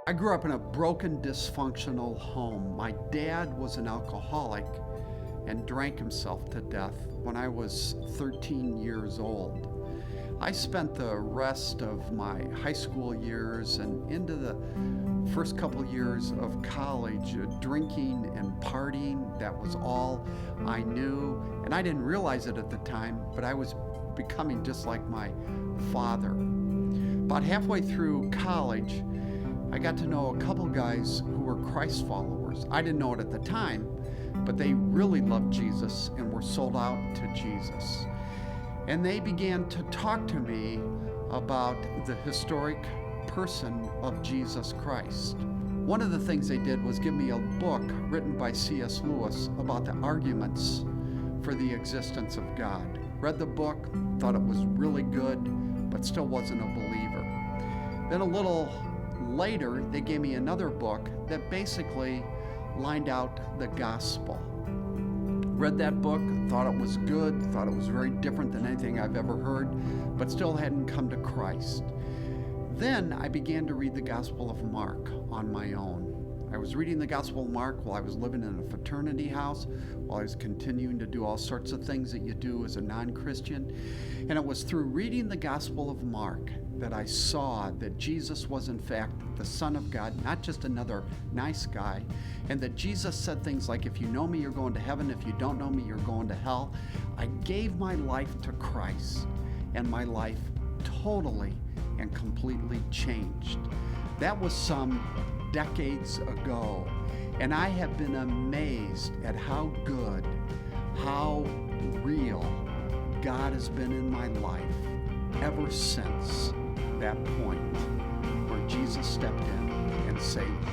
I grew up in a broken, dysfunctional home. My dad was an alcoholic and drank himself to death when I was 13 years old. I spent the rest of my high school years and into the first couple years of college drinking and partying. That was all I knew. And I didn't realize it at the time, but I was becoming just like my father. About halfway through college, I got to know a couple guys who were Christ followers. I didn't know it at the time, but they really loved Jesus and were sold out to Jesus. And they began to talk to me about the historic person of Jesus Christ. One of the things they did was give me a book written by C.S. Lewis about the arguments for the existence of God. Read the book, thought it was really good, but still wasn't a believer. Then a little later, they gave me another book that basically lined out the gospel. Read that book, thought it was good, thought it was very different than anything I've ever heard, but still hadn't come to Christ. Then I began to read the Gospel of Mark on my own. I was reading the Gospel of Mark while I was living in a fraternity house, while I was continuing to do all sorts of things that you do as a non-Christian. And it was through reading the Gospel of Mark that I saw that Jesus was in fact the Son of God, not just another nice guy, and that Jesus said things like, if you know me, you're going to heaven. If you don't know me, you're going to hell. I gave my life to Christ, and my life totally and completely changed. That was some decades ago, and I have been amazed at how good, how real God has been in my life ever since that point where Jesus stepped in and saved me.